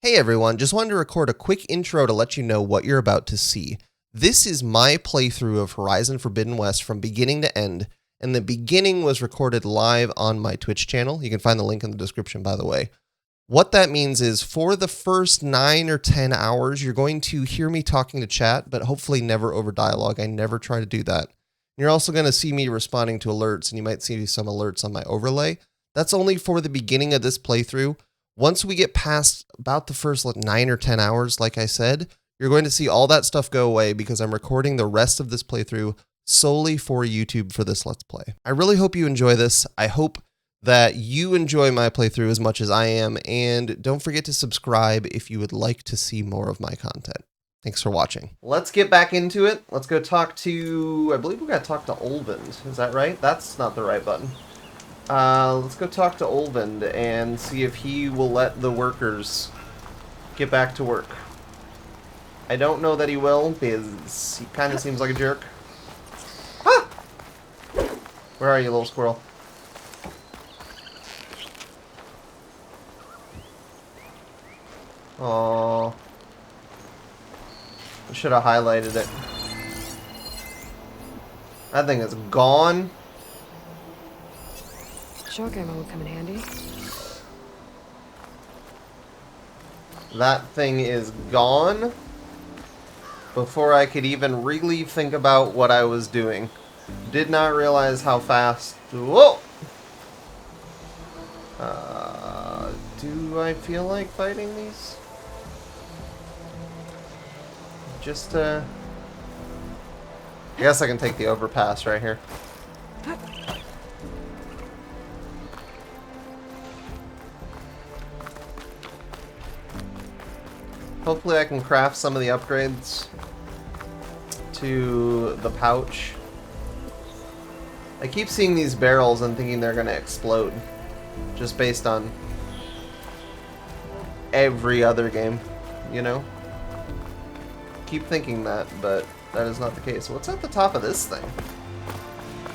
Hey everyone, just wanted to record a quick intro to let you know what you're about to see. This is my playthrough of Horizon Forbidden West from beginning to end, and the beginning was recorded live on my Twitch channel. You can find the link in the description, by the way. What that means is for the first 9 or 10 hours, you're going to hear me talking to chat, but hopefully never over dialogue. I never try to do that. You're also going to see me responding to alerts, and you might see some alerts on my overlay. That's only for the beginning of this playthrough. Once we get past about the first 9 or 10 hours, like I said, you're going to see all that stuff go away because I'm recording the rest of this playthrough solely for YouTube for this Let's Play. I really hope you enjoy this. I hope that you enjoy my playthrough as much as I am, and don't forget to subscribe if you would like to see more of my content. Thanks for watching. Let's get back into it. Let's go talk to, I believe we got to talk to Olvind. Is that right? That's not the right button. Let's go talk to Olvind and see if he will let the workers get back to work. I don't know that he will, because he kind of seems like a jerk. Ah! Where are you, little squirrel? Aww. I should have highlighted it. That thing is gone. Shock ammo would come in handy. That thing is gone before I could even really think about what I was doing. Did not realize how fast. Whoa! Do I feel like fighting these? Just, I guess I can take the overpass right here. Hopefully I can craft some of the upgrades to the pouch. I keep seeing these barrels and thinking they're going to explode. Just based on every other game, you know? Keep thinking that, but that is not the case. What's at the top of this thing?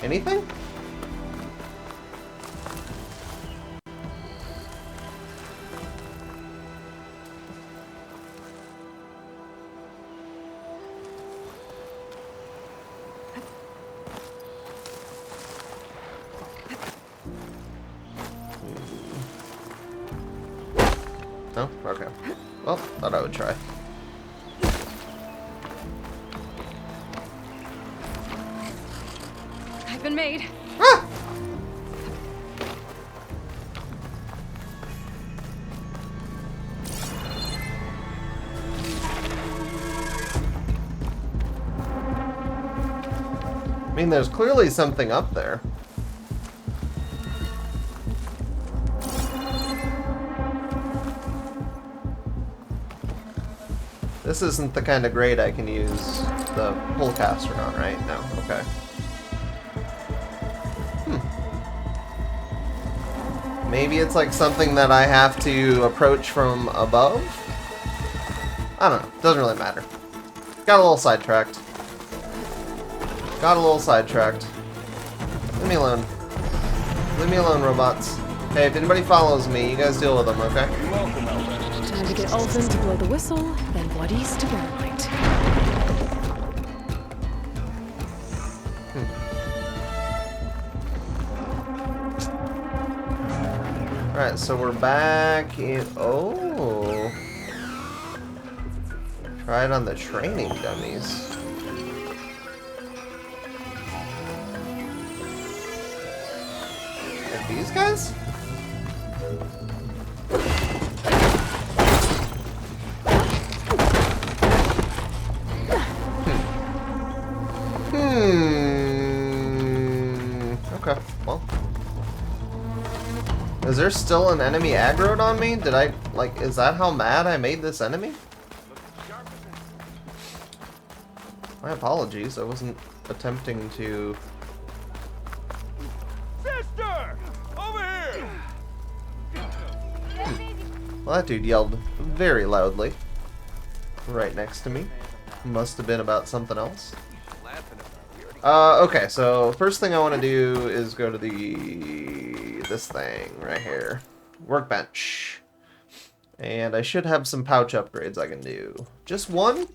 Anything? No? Okay. Well, thought I would try. I've been made. Ah! I mean, there's clearly something up there. This isn't the kind of grade I can use the pull caster on, right? No, okay. Maybe it's like something that I have to approach from above? I don't know. Doesn't really matter. Got a little sidetracked. Leave me alone. Leave me alone, robots. Hey, if anybody follows me, you guys deal with them, okay? Time to get Olsen to blow the whistle, then Woody's to burn light. Alright, so we're back in... Oh! Try it on the training dummies. Like these guys? Okay, well. Is there still an enemy aggroed on me? Did I, like, is that how mad I made this enemy? My apologies, I wasn't attempting to... Sister! Over here! Well, that dude yelled very loudly. Right next to me. Must have been about something else. Okay, so first thing I want to do is go to this thing right here. Workbench. And I should have some pouch upgrades I can do. Just one?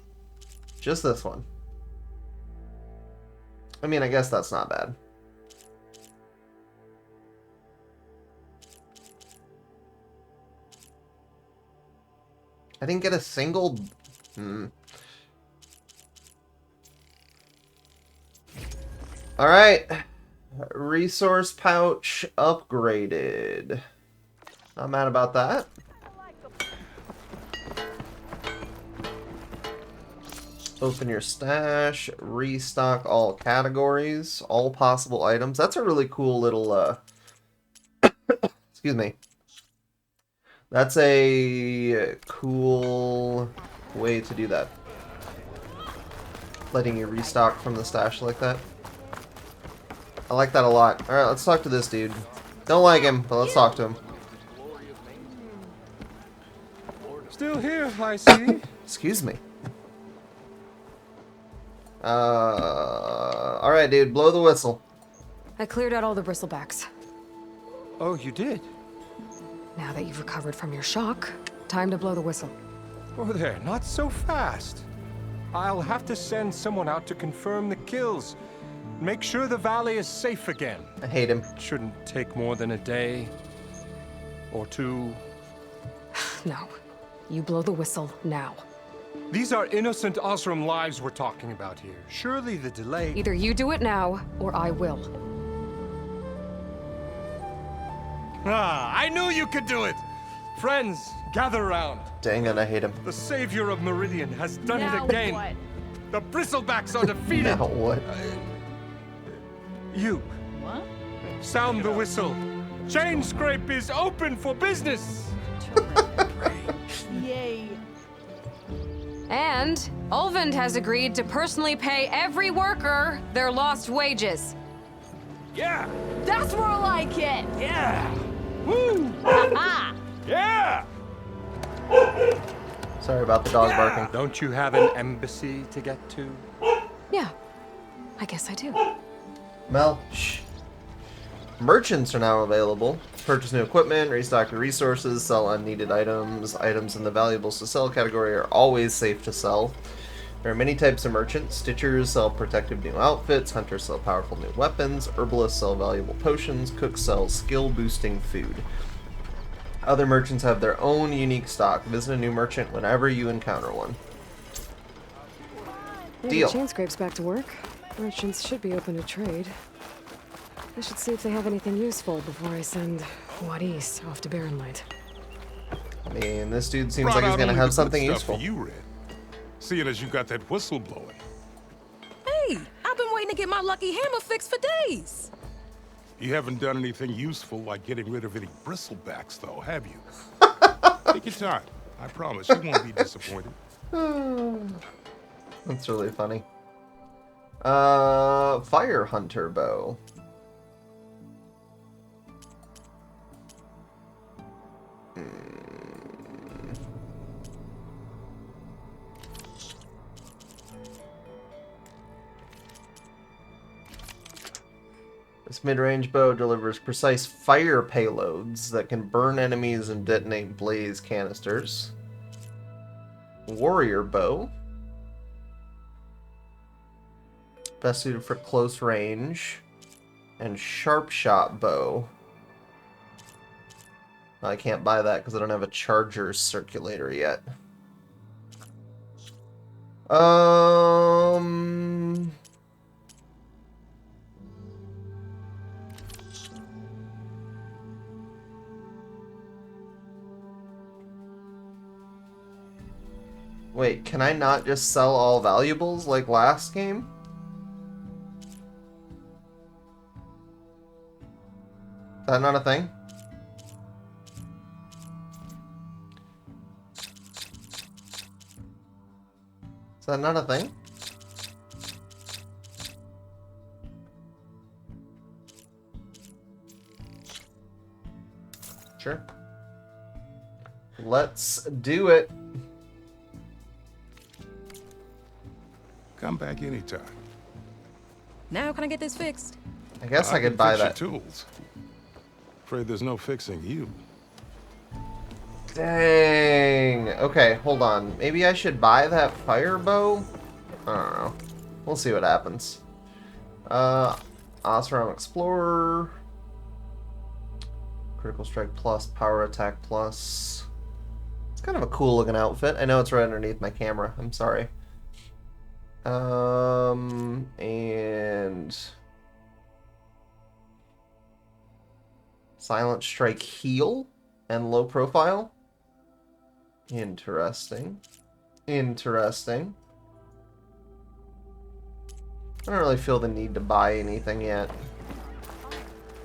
Just this one. I mean, I guess that's not bad. I didn't get a single... Alright. Resource pouch upgraded. Not mad about that. Open your stash, restock all categories, all possible items. That's a really cool little, excuse me. That's a cool way to do that. Letting you restock from the stash like that. I like that a lot. Alright, let's talk to this dude. Don't like him, but let's talk to him. Still here, I see. Excuse me. Alright, dude, blow the whistle. I cleared out all the bristlebacks. Oh, you did? Now that you've recovered from your shock, time to blow the whistle. Oh, there, not so fast. I'll have to send someone out to confirm the kills. Make sure the valley is safe again. I hate him. Shouldn't take more than a day or two. No. You blow the whistle now. These are innocent Osram lives we're talking about here. Surely the delay... Either you do it now, or I will. Ah, I knew you could do it! Friends, gather round. Dang it, I hate him. The savior of Meridian has done Now it again. what? The bristlebacks are defeated. Now what? You. What? Sound the whistle. Chain Scrape is open for business. Yay. And Ulvund has agreed to personally pay every worker their lost wages. Yeah. That's more like it. Yeah. Woo. Ah. Yeah. Sorry about the dog barking. Don't you have an embassy to get to? Yeah, I guess I do. Mel, shh. Merchants are now available. Purchase new equipment, restock your resources, sell unneeded items. Items in the valuables to sell category are always safe to sell. There are many types of merchants. Stitchers sell protective new outfits, hunters sell powerful new weapons, herbalists sell valuable potions, cooks sell skill-boosting food. Other merchants have their own unique stock. Visit a new merchant whenever you encounter one. Deal. Chain Scrape's back to work. Merchants should be open to trade. I should see if they have anything useful before I send Wadis off to Barren Light. I mean, this dude seems like he's gonna have something useful. For you, Red. Seeing as you got that whistle blowing. Hey, I've been waiting to get my lucky hammer fixed for days. You haven't done anything useful like getting rid of any bristlebacks, though, have you? Take your time. I promise you won't be disappointed. That's really funny. Fire Hunter bow. This mid-range bow delivers precise fire payloads that can burn enemies and detonate blaze canisters. Warrior bow. Best suited for close range. And sharp shot bow. I can't buy that because I don't have a charger circulator yet. Wait, can I not just sell all valuables like last game? Is that not a thing? Is that not a thing? Sure. Let's do it. Come back anytime. Now can I get this fixed? I guess I could can buy fix your that. tools. Afraid there's no fixing you. Dang. Okay, hold on. Maybe I should buy that fire bow? I don't know. We'll see what happens. Osram Explorer. Critical Strike Plus, Power Attack Plus. It's kind of a cool looking outfit. I know it's right underneath my camera. I'm sorry. And Silent Strike Heal and Low Profile. Interesting. Interesting. I don't really feel the need to buy anything yet.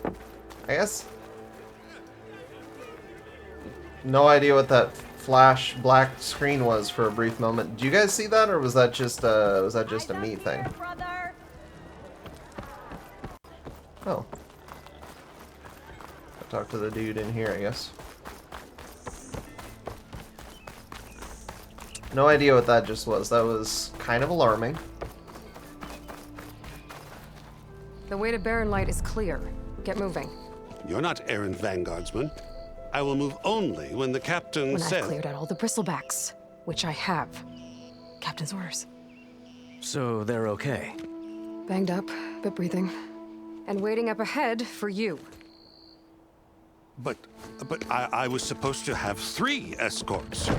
I guess. No idea what that flash black screen was for a brief moment. Did you guys see that, or was that just a me thing? Oh. I'll talk to the dude in here, I guess. No idea what that just was. That was kind of alarming. The way to Barren Light is clear. Get moving. You're not errant vanguardsman. I will move only when the captain When says... I've cleared out all the bristlebacks, which I have. Captain's orders. So they're okay? Banged up, but breathing. And waiting up ahead for you. But I was supposed to have 3 escorts.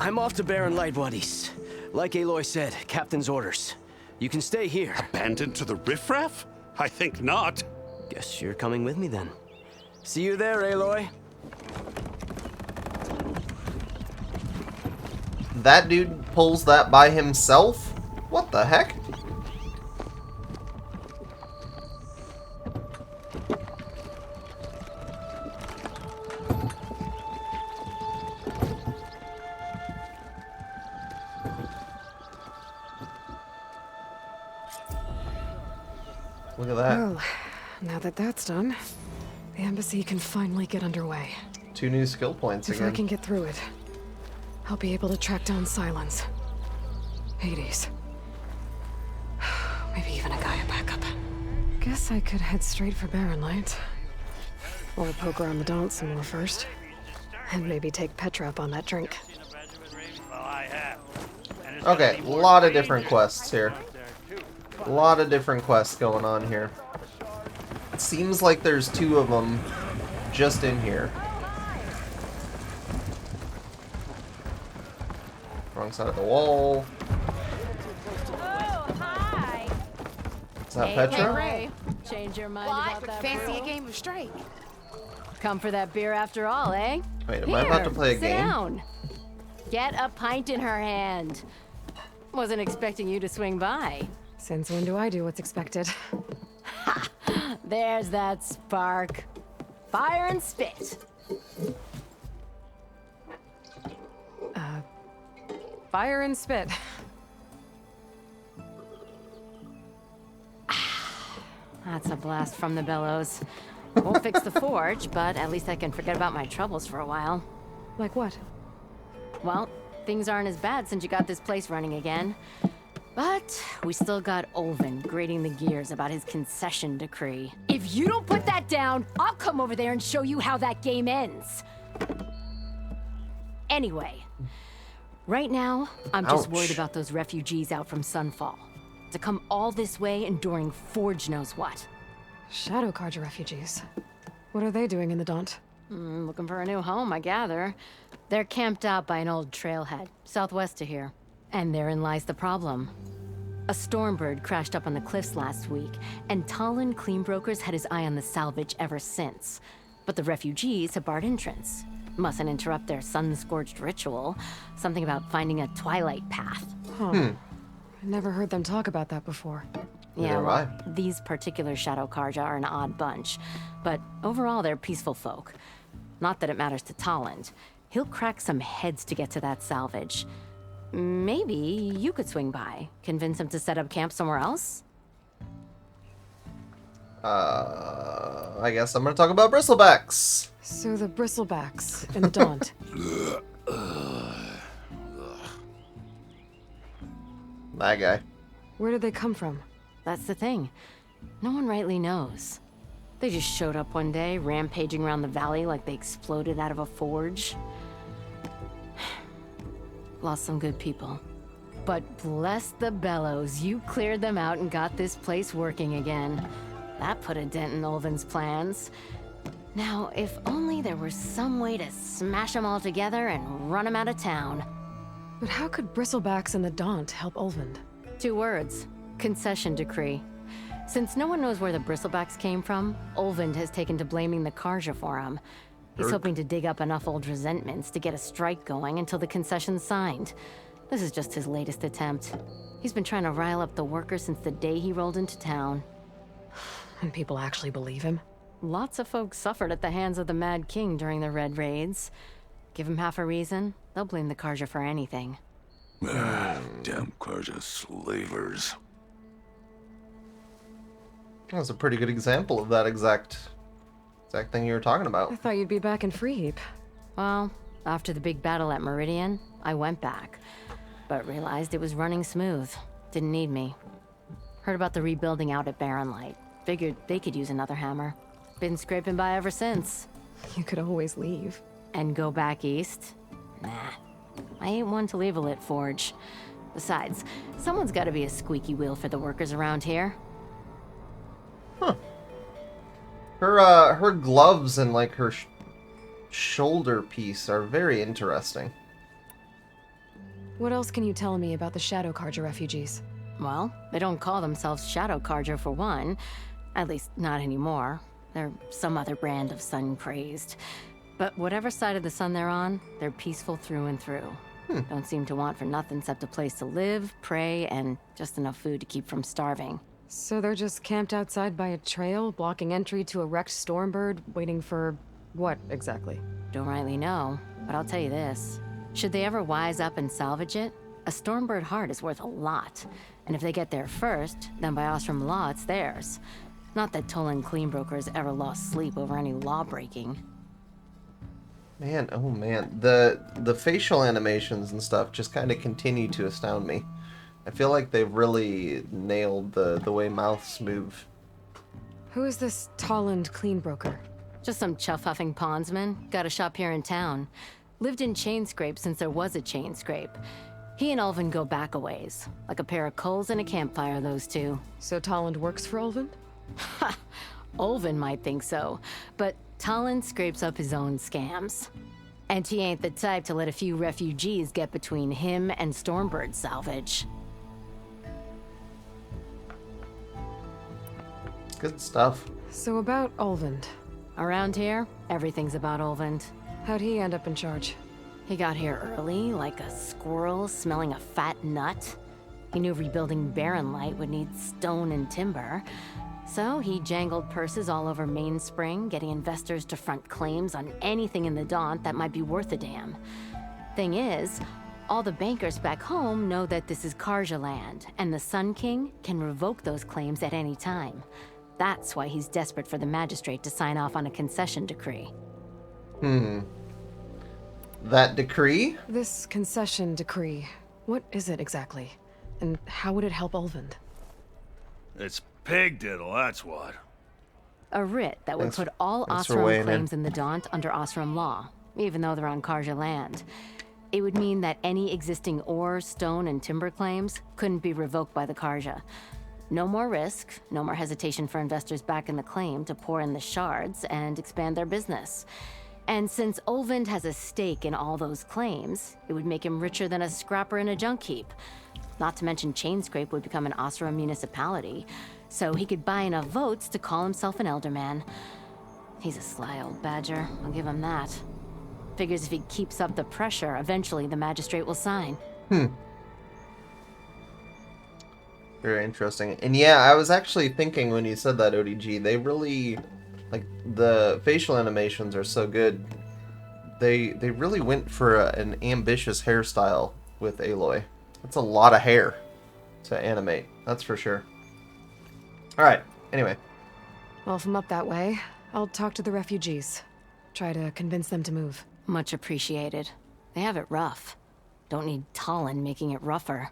I'm off to Barren Light, Wadis. Like Aloy said, Captain's orders. You can stay here. Abandoned to the riffraff? I think not. Guess you're coming with me then. See you there, Aloy. That dude pulls that by himself? What the heck? Look at that. Well, now that that's done, the embassy can finally get underway. 2 new skill points If again. I can get through it, I'll be able to track down Silence. Hades. Maybe even a Gaia backup. Guess I could head straight for Barren Light. Or poke around the Daunt some more first. And maybe take Petra up on that drink. Okay, a lot of different quests here. A lot of different quests going on here. It seems like there's 2 of them just in here. Wrong side of the wall. Oh, hi. Is that Petra? Ray. Change your mind about that Fancy brew? a game of strike. Come for that beer after all, eh? Wait, am I about to play a Sit game? down. Get a pint in her hand. Wasn't expecting you to swing by. Since when do I do what's expected? There's that spark. Fire and spit. Fire and spit. That's a blast from the bellows. Won't fix the forge, but at least I can forget about my troubles for a while. Like what? Well, things aren't as bad since you got this place running again. But we still got Olvin grating the gears about his concession decree. If you don't put that down, I'll come over there and show you how that game ends. Anyway, right now, I'm just Ouch. worried about those refugees out from Sunfall. To come all this way enduring Forge knows what. Shadow Carja refugees. What are they doing in the Daunt? Looking for a new home, I gather. They're camped out by an old trailhead, southwest of here. And therein lies the problem. A Stormbird crashed up on the cliffs last week, and Talon Cleanbrokers had his eye on the salvage ever since. But the refugees have barred entrance. Mustn't interrupt their sun-scorched ritual. Something about finding a twilight path. I never heard them talk about that before. Yeah, Neither well, have I. these particular Shadow Karja are an odd bunch. But overall, they're peaceful folk. Not that it matters to Talon. He'll crack some heads to get to that salvage. Maybe you could swing by, convince him to set up camp somewhere else? I guess I'm gonna talk about bristlebacks. So the bristlebacks in the Daunt. That guy. Where did they come from? That's the thing. No one rightly knows. They just showed up one day, rampaging around the valley like they exploded out of a forge. Lost some good people. But bless the bellows, you cleared them out and got this place working again. That put a dent in Ulvin's plans. Now, if only there were some way to smash them all together and run them out of town. But how could Bristlebacks and the Daunt help Ulvund? 2 words. Concession decree. Since no one knows where the Bristlebacks came from, Ulvund has taken to blaming the Karja for him. He's hoping to dig up enough old resentments to get a strike going until the concession's signed. This is just his latest attempt. He's been trying to rile up the workers since the day he rolled into town. And people actually believe him? Lots of folks suffered at the hands of the Mad King during the Red Raids. Give him half a reason, they'll blame the Karja for anything. Damn Karja slavers. That's a pretty good example of that exact thing you were talking about. I thought you'd be back in Freeheap. Well, after the big battle at Meridian, I went back, but realized it was running smooth. Didn't need me. Heard about the rebuilding out at Barren Light. Figured they could use another hammer. Been scraping by ever since. You could always leave. And go back east? Nah. I ain't one to leave a lit forge. Besides, someone's gotta be a squeaky wheel for the workers around here. Huh. Her gloves and like her shoulder piece are very interesting. What else can you tell me about the Shadow Karja refugees? Well, they don't call themselves Shadow Karja for one. At least, not anymore. They're some other brand of sun-crazed. But whatever side of the sun they're on, they're peaceful through and through. Don't seem to want for nothing except a place to live, pray, and just enough food to keep from starving. So they're just camped outside by a trail, blocking entry to a wrecked Stormbird, waiting for what exactly? Don't rightly know, but I'll tell you this. Should they ever wise up and salvage it, a Stormbird heart is worth a lot. And if they get there first, then by Ostrom law, it's theirs. Not that Tolan Cleanbroker's ever lost sleep over any law breaking. Man, oh man, the facial animations and stuff just kind of continue to astound me. I feel like they've really nailed the way mouths move. Who is this Tolland Cleanbroker? Just some chuff-huffing pondsman. Got a shop here in town. Lived in Chainscrape since there was a Chainscrape. He and Ulvund go back a ways. Like a pair of coals and a campfire, those two. So Tolland works for Ulvund? Ha! Ulvund might think so, but Tolland scrapes up his own scams. And he ain't the type to let a few refugees get between him and Stormbird salvage. Good stuff. So about Ulvund. Around here, everything's about Ulvund. How'd he end up in charge? He got here early, like a squirrel smelling a fat nut. He knew rebuilding Barren Light would need stone and timber. So he jangled purses all over Mainspring, getting investors to front claims on anything in the Daunt that might be worth a damn. Thing is, all the bankers back home know that this is Karja land, and the Sun King can revoke those claims at any time. That's why he's desperate for the magistrate to sign off on a concession decree. That decree? This concession decree, what is it exactly? And how would it help Ulvund? It's pig diddle, that's what. A writ that would put all thanks for Osram weighing in. claims in the Daunt under Osram law, even though they're on Karja land. It would mean that any existing ore, stone, and timber claims couldn't be revoked by the Karja. No more risk, no more hesitation for investors back in the claim to pour in the shards and expand their business. And since Ulvund has a stake in all those claims, it would make him richer than a scrapper in a junk heap. Not to mention Chainscrape would become an Osram municipality, so he could buy enough votes to call himself an elderman. He's a sly old badger, I'll give him that. Figures if he keeps up the pressure, eventually the magistrate will sign. Very interesting. And yeah, I was actually thinking when you said that, ODG, they really, like, the facial animations are so good. They really went for an ambitious hairstyle with Aloy. That's a lot of hair to animate, that's for sure. Alright, anyway. Well, if I'm up that way, I'll talk to the refugees. Try to convince them to move. Much appreciated. They have it rough. Don't need Tolland making it rougher.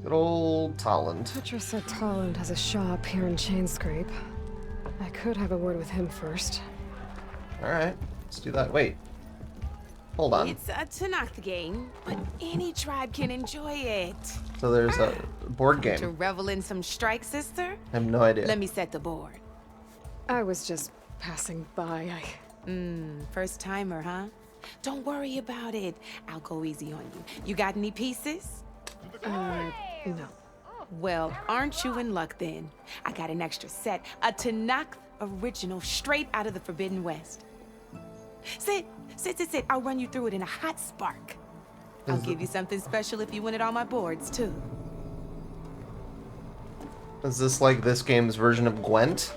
Good old Tolland. Petra said Tolland has a shop here in Chainscrape. could have a word with him first. Alright, let's do that. Wait. Hold on. It's a Tanakh game, but any tribe can enjoy it. So there's a board To game. revel in some strike, sister? I have no idea. Let me set the board. I was just passing by. First timer, huh? Don't worry about it. I'll go easy on you. You got any pieces? No. Well, aren't you in luck then? I got an extra set, a Tanakh original straight out of the Forbidden West. Sit. I'll run you through it in a hot spark. I'll give you something special if you win it on my boards, too. Is this like this game's version of Gwent?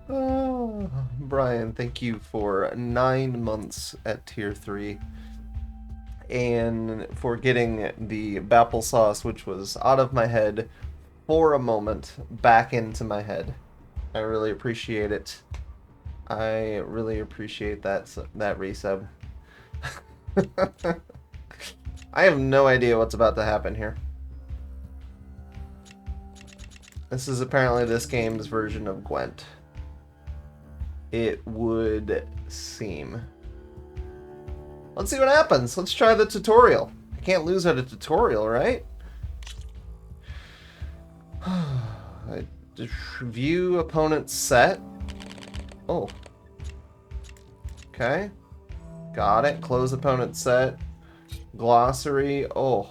Oh, Brian, thank you for 9 months at tier 3 and for getting the Bapple sauce, which was out of my head for a moment, back into my head. I really appreciate it. I really appreciate that resub. I have no idea what's about to happen here. This is apparently this game's version of Gwent. It would seem. Let's see what happens. Let's try the tutorial. I can't lose at a tutorial, right? View opponent's set. Oh. Okay. Got it. Close opponent's set. Glossary. Oh.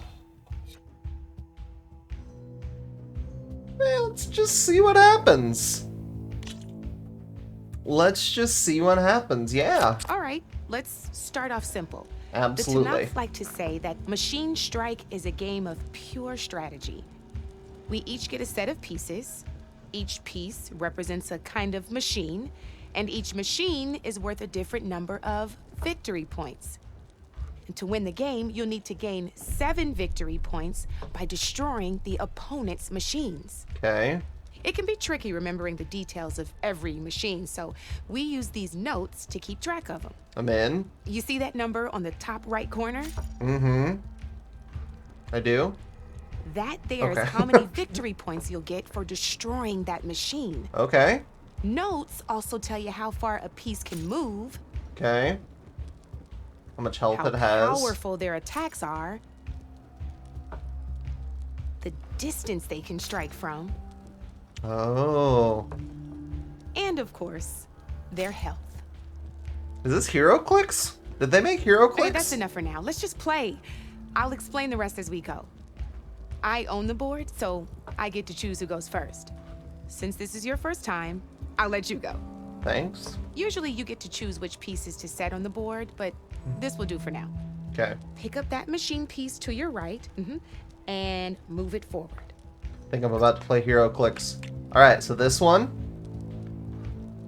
Let's just see what happens. Let's just see what happens. Yeah. All right, let's start off simple. Absolutely. The Tanakh like to say that Machine Strike is a game of pure strategy. We each get a set of pieces. Each piece represents a kind of machine, and each machine is worth a different number of victory points. And to win the game, you'll need to gain 7 victory points by destroying the opponent's machines. Okay. It can be tricky remembering the details of every machine, so we use these notes to keep track of them. I'm in. You see that number on the top right corner? Mm-hmm. I do. That there is Okay. how many victory points you'll get for destroying that machine. Okay. Notes also tell you how far a piece can move, Okay. How much health how it has. powerful their attacks are, the distance they can strike from, Oh. and of course, their health. Is this Hero Clicks? Did they make Hero Clicks? Hey, that's enough for now. Let's just play. I'll explain the rest as we go. I own the board, so I get to choose who goes first. Since this is your first time, I'll let you go. Thanks. Usually you get to choose which pieces to set on the board, but this will do for now. Okay. Pick up that machine piece to your right, and move it forward. I think I'm about to play Hero Clicks. Alright, so this one.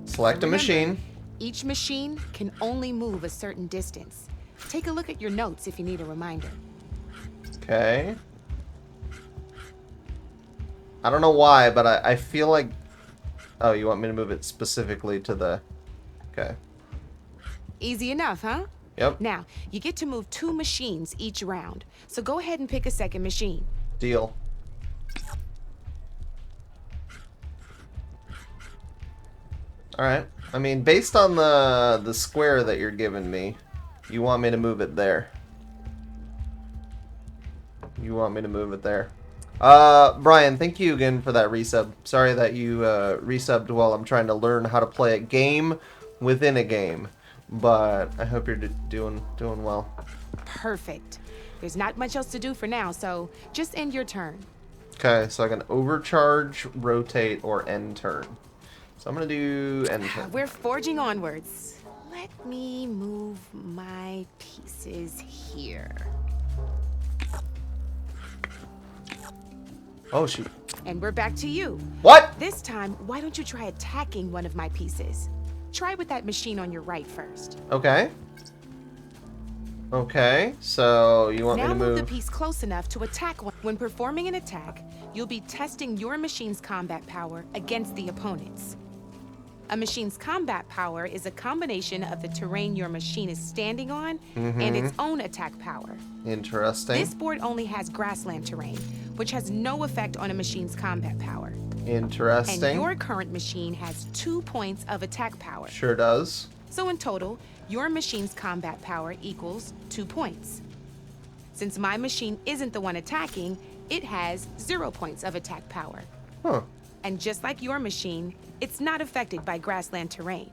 Select a Remember, machine. Each machine can only move a certain distance. Take a look at your notes if you need a reminder. Okay. I don't know why, but I feel like... Oh, you want me to move it specifically to the... Okay. Easy enough, huh? Yep. Now, you get to move 2 machines each round, so go ahead and pick a second machine. Deal. Alright. I mean, based on the square that you're giving me, you want me to move it there. You want me to move it there. Brian, thank you again for that resub. Sorry that you resubbed while I'm trying to learn how to play a game within a game. But I hope you're doing well. Perfect. There's not much else to do for now, so just end your turn. Okay, so I can overcharge, rotate, or end turn. So I'm gonna do end turn. We're forging onwards. Let me move my pieces here. Oh shoot. And we're back to you. What? This time, why don't you try attacking one of my pieces? Try with that machine on your right first. Okay. Okay, so you want me Now to move the move... piece close enough to attack one. When performing an attack, you'll be testing your machine's combat power against the opponent's. A machine's combat power is a combination of the terrain your machine is standing on and its own attack power. Interesting. This board only has grassland terrain, which has no effect on a machine's combat power. Interesting. And your current machine has 2 points of attack power. Sure does. So in total, your machine's combat power equals 2 points. Since my machine isn't the one attacking, it has 0 points of attack power. Huh. And just like your machine, it's not affected by grassland terrain.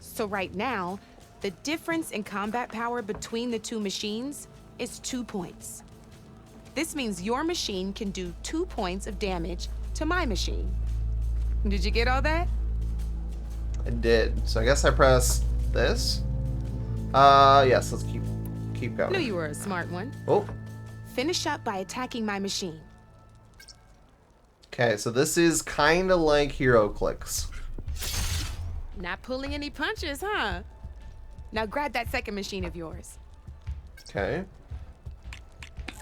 So right now, the difference in combat power between the two machines is 2 points. This means your machine can do 2 points of damage to my machine. Did you get all that? I did. So I guess I press this. Yes, let's keep going. Knew you were a smart one. Oh. Finish up by attacking my machine. Okay, so this is kind of like hero clicks. Not pulling any punches, huh? Now grab that second machine of yours. Okay.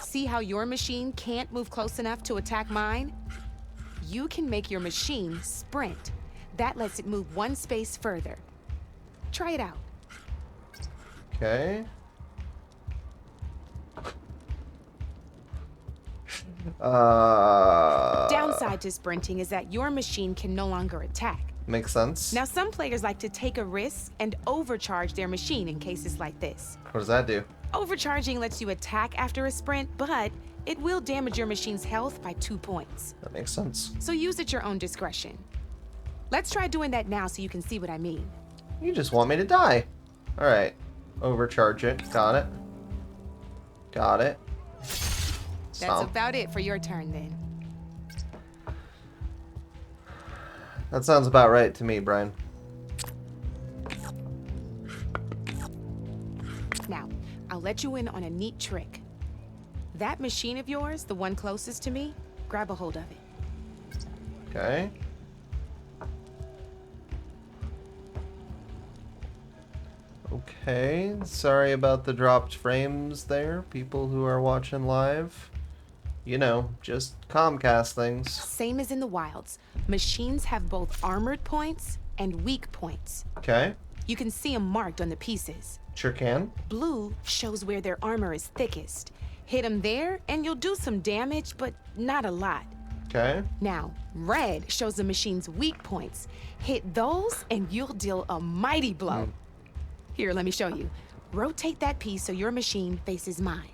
See how your machine can't move close enough to attack mine? You can make your machine sprint. That lets it move 1 space further. Try it out. Okay. Downside to sprinting is that your machine can no longer attack. Makes sense. Now, some players like to take a risk and overcharge their machine in cases like this. What does that do? Overcharging lets you attack after a sprint, but it will damage your machine's health by 2 points. That makes sense. So use at your own discretion. Let's try doing that now so you can see what I mean. You just want me to die. Alright. Overcharge it. Got it. Got it. That's about it for your turn then. That sounds about right to me, Brian. Now, I'll let you in on a neat trick. That machine of yours, the one closest to me, grab a hold of it. Okay. Okay. Sorry about the dropped frames there, people who are watching live. You know, just Comcast things. Same as in the wilds. Machines have both armored points and weak points. Okay. You can see them marked on the pieces. Sure can. Blue shows where their armor is thickest. Hit them there, and you'll do some damage, but not a lot. Okay. Now, red shows the machine's weak points. Hit those, and you'll deal a mighty blow. Here, let me show you. Rotate that piece so your machine faces mine.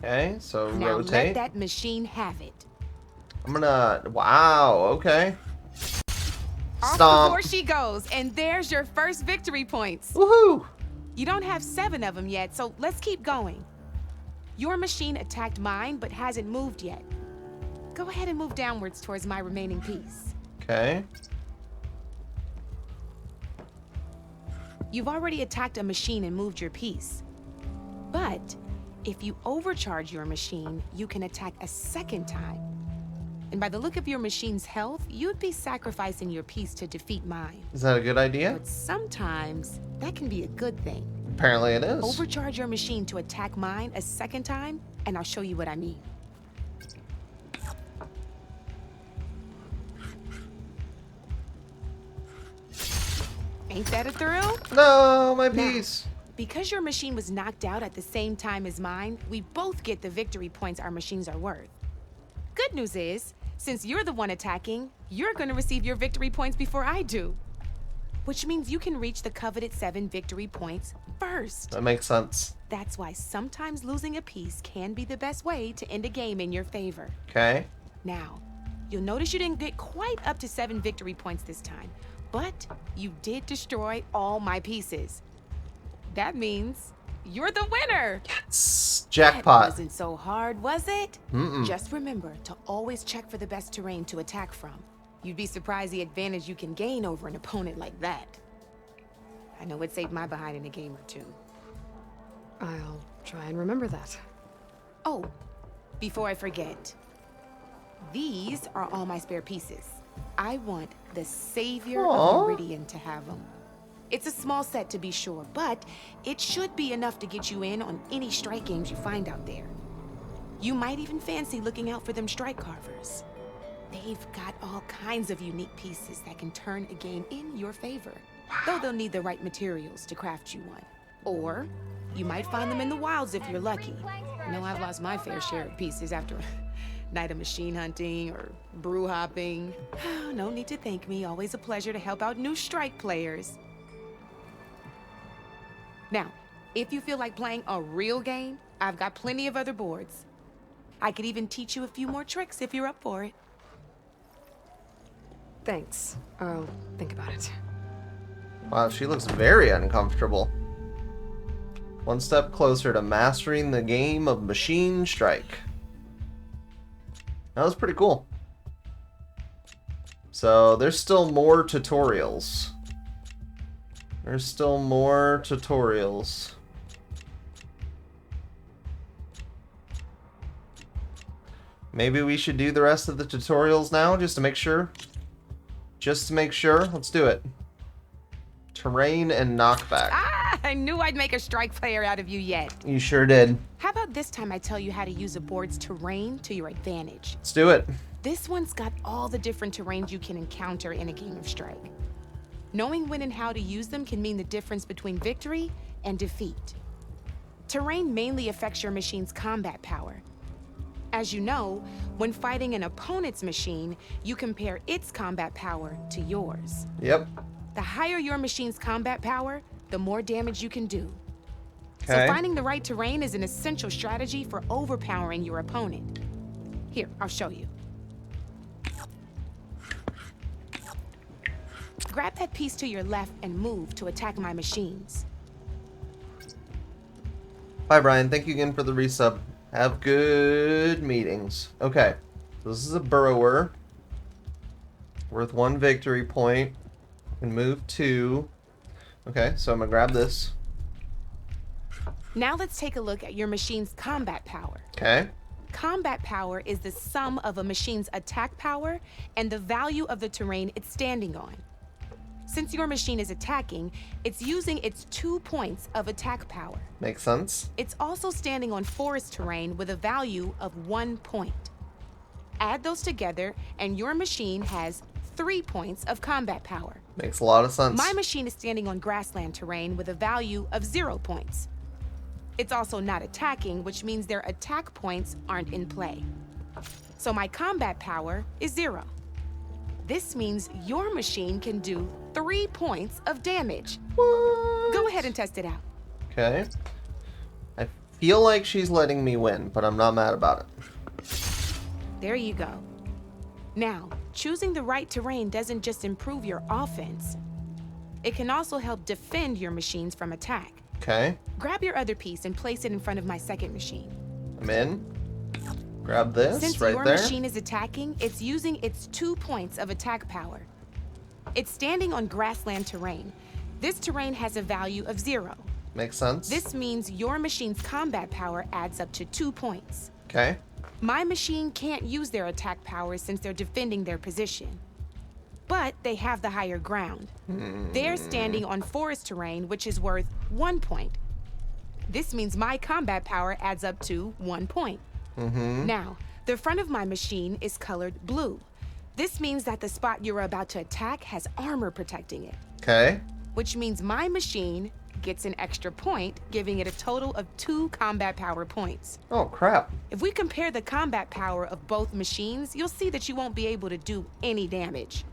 Okay, so Now rotate. let that machine have it. I'm gonna... Wow, okay. Off Stomp. before she goes, and there's your first victory points. Woohoo! You don't have 7 of them yet, so let's keep going. Your machine attacked mine, but hasn't moved yet. Go ahead and move downwards towards my remaining piece. Okay. You've already attacked a machine and moved your piece. But if you overcharge your machine, you can attack a second time. And by the look of your machine's health, you'd be sacrificing your piece to defeat mine. Is that a good idea? But sometimes, that can be a good thing. Apparently it is. Overcharge your machine to attack mine a second time, and I'll show you what I mean. Ain't that a thrill? No, my Now, piece. because your machine was knocked out at the same time as mine, we both get the victory points our machines are worth. Good news is, since you're the one attacking, you're gonna receive your victory points before I do. Which means you can reach the coveted 7 victory points first. That makes sense. That's why sometimes losing a piece can be the best way to end a game in your favor. Okay. Now, you'll notice you didn't get quite up to 7 victory points this time, but you did destroy all my pieces. That means you're the winner. Yes. That Jackpot. wasn't so hard, was it? Mm-mm. Just remember to always check for the best terrain to attack from. You'd be surprised the advantage you can gain over an opponent like that. I know it saved my behind in a game or two. I'll try and remember that. Oh, before I forget, these are all my spare pieces. I want the savior Aw. of Meridian to have them. It's a small set to be sure, but it should be enough to get you in on any strike games you find out there. You might even fancy looking out for them strike carvers. They've got all kinds of unique pieces that can turn a game in your favor. Though they'll need the right materials to craft you one. Or you might find them in the wilds if you're lucky. I know I've lost my fair share of pieces after a night of machine hunting or brew hopping. No need to thank me. Always a pleasure to help out new strike players. Now, if you feel like playing a real game, I've got plenty of other boards. I could even teach you a few more tricks if you're up for it. Thanks. I'll think about it. Wow, she looks very uncomfortable. One step closer to mastering the game of Machine Strike. That was pretty cool. So there's still more tutorials. There's still more tutorials. Maybe we should do the rest of the tutorials now, just to make sure. Just to make sure. Let's do it. Terrain and knockback. I knew I'd make a strike player out of you yet. You sure did. How about this time I tell you how to use a board's terrain to your advantage? Let's do it. This one's got all the different terrains you can encounter in a game of Strike. Knowing when and how to use them can mean the difference between victory and defeat. Terrain mainly affects your machine's combat power. As you know, when fighting an opponent's machine, you compare its combat power to yours. Yep. The higher your machine's combat power, the more damage you can do. So Okay. finding the right terrain is an essential strategy for overpowering your opponent. Here, I'll show you. Grab that piece to your left and move to attack my machines. Bye, Brian. Thank you again for the resub. Have good meetings. Okay. So this is a burrower. Worth 1 victory point. And move 2. Okay, so I'm gonna grab this. Now let's take a look at your machine's combat power. Okay. Combat power is the sum of a machine's attack power and the value of the terrain it's standing on. Since your machine is attacking, it's using its 2 points of attack power. Makes sense. It's also standing on forest terrain with a value of 1 point. Add those together, and your machine has 3 points of combat power. Makes a lot of sense. My machine is standing on grassland terrain with a value of 0 points. It's also not attacking, which means their attack points aren't in play. So my combat power is 0. This means your machine can do 3 points of damage. What? Go ahead and test it out. Okay. I feel like she's letting me win, but I'm not mad about it. There you go. Now, choosing the right terrain doesn't just improve your offense. It can also help defend your machines from attack. Okay. Grab your other piece and place it in front of my second machine. I'm in. Grab this Since right your there. machine is attacking, it's using its 2 points of attack power. It's standing on grassland terrain. This terrain has a value of 0. Makes sense. This means your machine's combat power adds up to 2 points. Okay. My machine can't use their attack power since they're defending their position. But they have the higher ground. They're standing on forest terrain, which is worth 1 point. This means my combat power adds up to 1 point. Now, the front of my machine is colored blue. This means that the spot you're about to attack has armor protecting it. Okay. Which means my machine gets an extra point, giving it a total of 2 combat power points. Oh, crap. If we compare the combat power of both machines, you'll see that you won't be able to do any damage.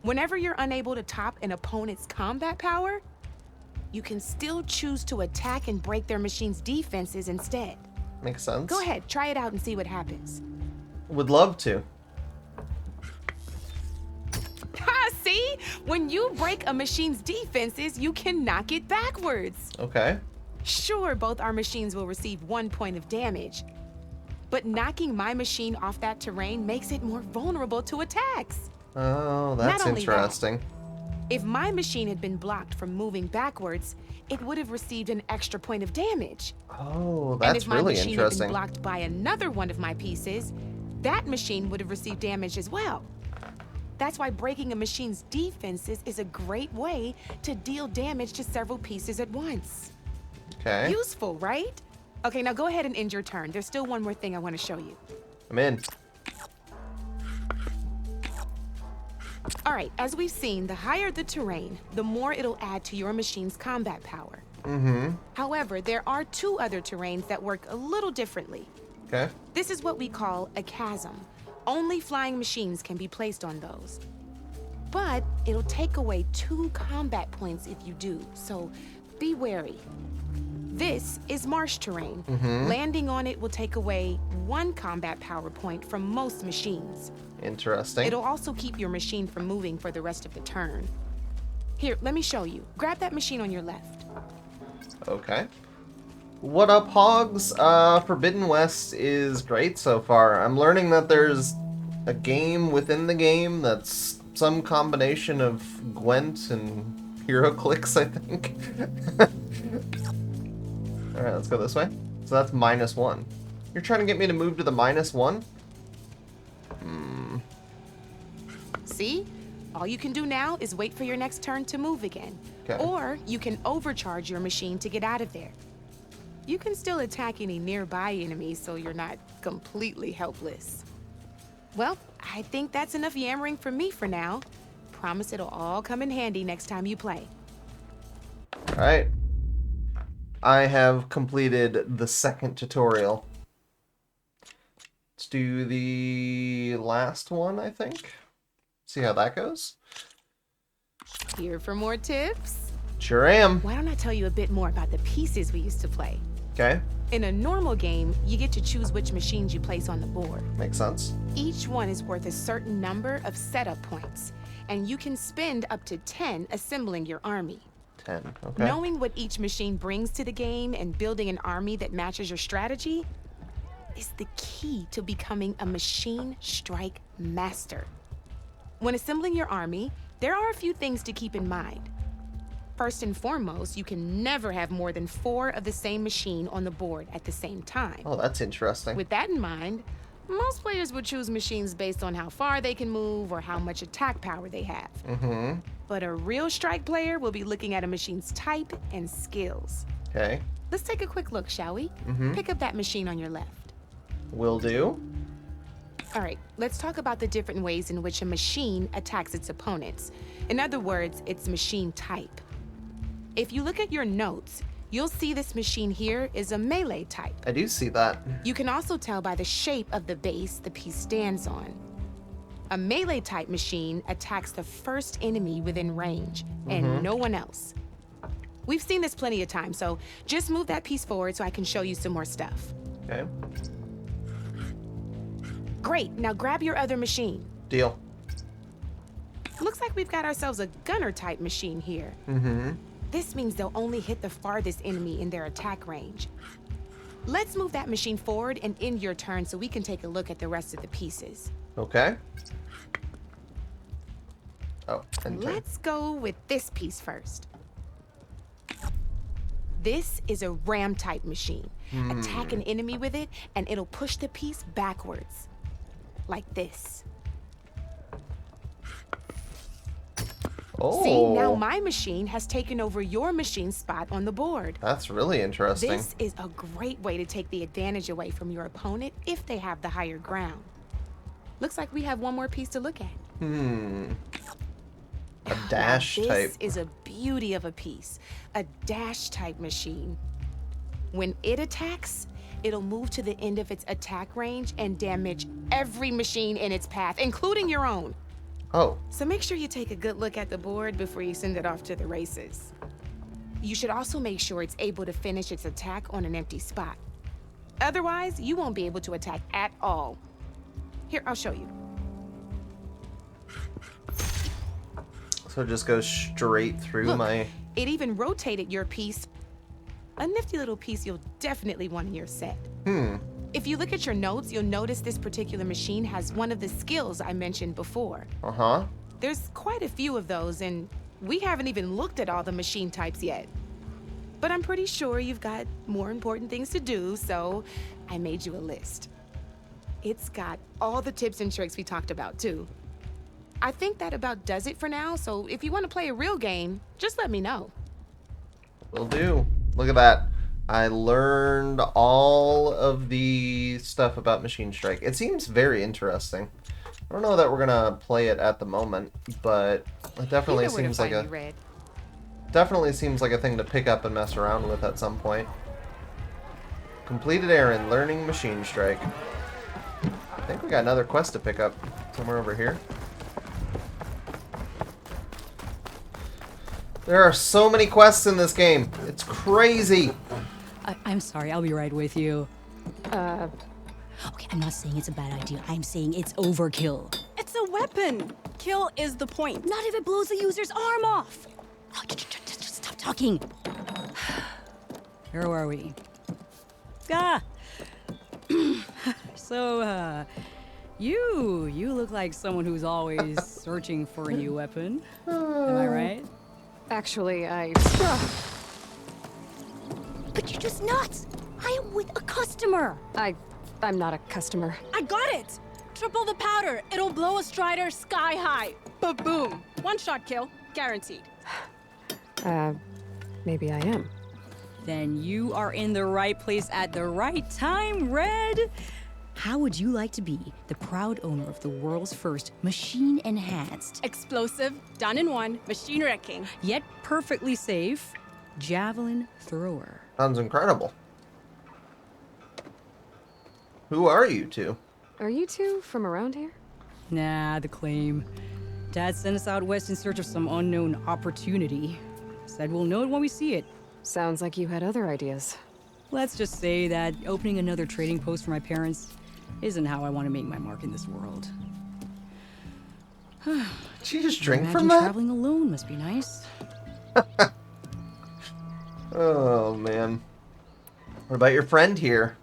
Whenever you're unable to top an opponent's combat power, you can still choose to attack and break their machine's defenses instead. Makes sense. Go ahead, try it out and see what happens. Would love to. Ha, see? When you break a machine's defenses, you can knock it backwards. Okay. Sure, both our machines will receive 1 point of damage, but knocking my machine off that terrain makes it more vulnerable to attacks. Oh, that's Not only that, interesting. If my machine had been blocked from moving backwards, it would have received an extra point of damage. Oh, And that's if my really machine had interesting. been blocked by another one of my pieces, that machine would have received damage as well. That's why breaking a machine's defenses is a great way to deal damage to several pieces at once. Okay. Useful, right? Okay, now go ahead and end your turn. There's still one more thing I want to show you. I'm in. All right, as we've seen, the higher the terrain, the more it'll add to your machine's combat power. However, there are 2 other terrains that work a little differently. Okay. This is what we call a chasm. Only flying machines can be placed on those. But it'll take away 2 combat points if you do, so be wary. This is marsh terrain. Landing on it will take away 1 combat power point from most machines. Interesting. It'll also keep your machine from moving for the rest of the turn. Here, let me show you. Grab that machine on your left. Okay. What up, hogs? Forbidden West is great so far. I'm learning that there's a game within the game that's some combination of Gwent and HeroClix, I think. Alright, let's go this way. So that's -1. You're trying to get me to move to the -1? See? All you can do now is wait for your next turn to move again. Okay. Or you can overcharge your machine to get out of there. You can still attack any nearby enemies so you're not completely helpless. Well, I think that's enough yammering from me for now. Promise it'll all come in handy next time you play. Alright. I have completed the 2nd tutorial. Let's do the last one, I think. See how that goes. Here for more tips? Sure am. Why don't I tell you a bit more about the pieces we used to play? Okay. In a normal game, you get to choose which machines you place on the board. Makes sense. Each one is worth a certain number of setup points, and you can spend up to 10 assembling your army. 10. Okay. Knowing what each machine brings to the game and building an army that matches your strategy is the key to becoming a machine strike master. When assembling your army, there are a few things to keep in mind. First and foremost, you can never have more than 4 of the same machine on the board at the same time. Oh, that's interesting. With that in mind, most players would choose machines based on how far they can move or how much attack power they have. But a real strike player will be looking at a machine's type and skills. Okay. Let's take a quick look, shall we? Pick up that machine on your left. Will do. All right, let's talk about the different ways in which a machine attacks its opponents. In other words, its machine type. If you look at your notes, you'll see this machine here is a melee type. I do see that. You can also tell by the shape of the base the piece stands on. A melee type machine attacks the first enemy within range, and no one else. We've seen this plenty of times, so just move that piece forward so I can show you some more stuff. Okay. Great, now grab your other machine. Deal. Looks like we've got ourselves a gunner type machine here. This means they'll only hit the farthest enemy in their attack range. Let's move that machine forward and end your turn so we can take a look at the rest of the pieces. Okay. Oh, and turn. Let's go with this piece first. This is a ram type machine. Attack an enemy with it and it'll push the piece backwards. Like this. Oh. See, now my machine has taken over your machine's spot on the board. That's really interesting. This is a great way to take the advantage away from your opponent if they have the higher ground. Looks like we have one more piece to look at. A dash Now, type. This is a beauty of a piece. A dash type machine. When it attacks, it'll move to the end of its attack range and damage every machine in its path, including your own. Oh, So make sure you take a good look at the board before you send it off to the races. You should also make sure it's able to finish its attack on an empty spot. Otherwise, you won't be able to attack at all. Here, I'll show you. so it just goes straight through Look, my... it even rotated your piece. A nifty little piece you'll definitely want in your set. If you look at your notes, you'll notice this particular machine has one of the skills I mentioned before. Uh-huh. There's quite a few of those, and we haven't even looked at all the machine types yet. But I'm pretty sure you've got more important things to do, so I made you a list. It's got all the tips and tricks we talked about, too. I think that about does it for now, so if you want to play a real game, just let me know. Will do. Look at that. I learned all of the stuff about Machine Strike. It seems very interesting. I don't know that we're gonna play it at the moment, but it definitely seems like a thing to pick up and mess around with at some point. Completed errand, learning Machine Strike. I think we got another quest to pick up somewhere over here. There are so many quests in this game. It's crazy. I'm sorry, I'll be right with you. Okay, I'm not saying it's a bad idea. I'm saying it's overkill. It's a weapon. Kill is the point. Not if it blows the user's arm off. Oh, just stop talking. Where are we? Ah! So, you look like someone who's always searching for a new weapon. Am I right? Actually, But you're just nuts. I am with a customer. I'm not a customer. I got it. Triple the powder. It'll blow a Strider sky high. Ba-boom. One-shot kill. Guaranteed. Maybe I am. Then you are in the right place at the right time, Red. How would you like to be the proud owner of the world's first machine-enhanced, Explosive, done in one, machine wrecking. yet perfectly safe, javelin thrower? Sounds incredible. Who are you two? Are you two from around here? Nah, the claim. Dad sent us out west in search of some unknown opportunity. Said we'll know it when we see it. Sounds like you had other ideas. Let's just say that opening another trading post for my parents isn't how I want to make my mark in this world. Did you just drink Imagine from that? traveling alone must be nice. Oh, man. What about your friend here?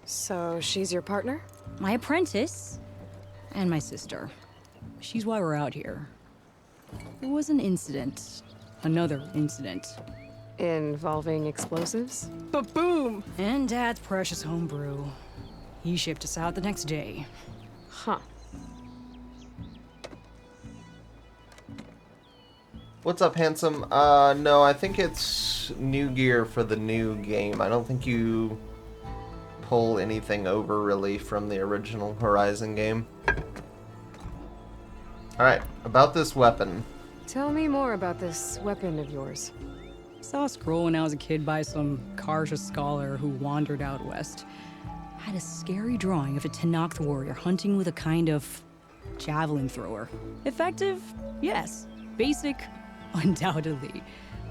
So she's your partner? My apprentice and my sister. She's why we're out here. There was an incident. Another incident. Involving explosives? Ba-boom. And Dad's precious homebrew. He shipped us out the next day. Huh. What's up, handsome? No, I think it's new gear for the new game. I don't think you pull anything over, really, from the original Horizon game. Alright, about this weapon. Tell me more about this weapon of yours. Saw a scroll when I was a kid by some Karja scholar who wandered out west. Had a scary drawing of a Tenakth warrior hunting with a kind of javelin thrower. Effective? Yes. Basic? Undoubtedly.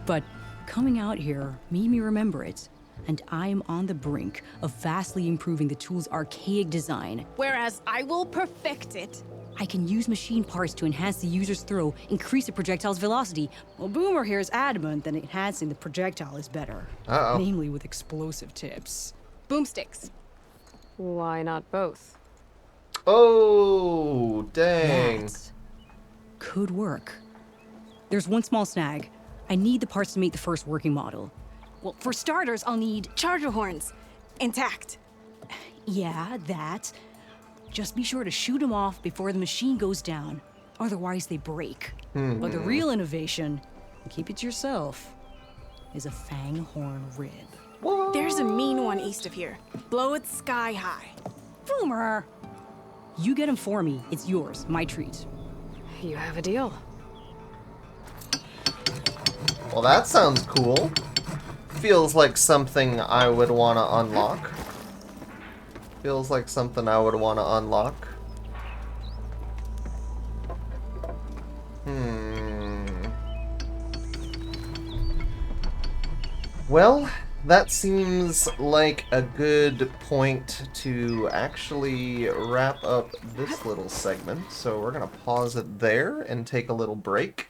But coming out here made me remember it, and I am on the brink of vastly improving the tool's archaic design. Whereas I will perfect it. I can use machine parts to enhance the user's throw, increase the projectile's velocity. Well, Boomer here is adamant that enhancing the projectile is better. Uh-oh. Namely with explosive tips. Boomsticks. Why not both? Oh, dang. That could work. There's one small snag. I need the parts to make the first working model. Well, for starters, I'll need charger horns. Intact. Yeah, that. Just be sure to shoot them off before the machine goes down. Otherwise, they break. But the real innovation, and keep it to yourself, is a fang horn rib. What? There's a mean one east of here. Blow it sky high. Boomer! You get him for me. It's yours. My treat. You have a deal. Well, that sounds cool. Feels like something I would want to unlock. Feels like something I would want to unlock. Well, that seems like a good point to actually wrap up this little segment. So we're going to pause it there and take a little break.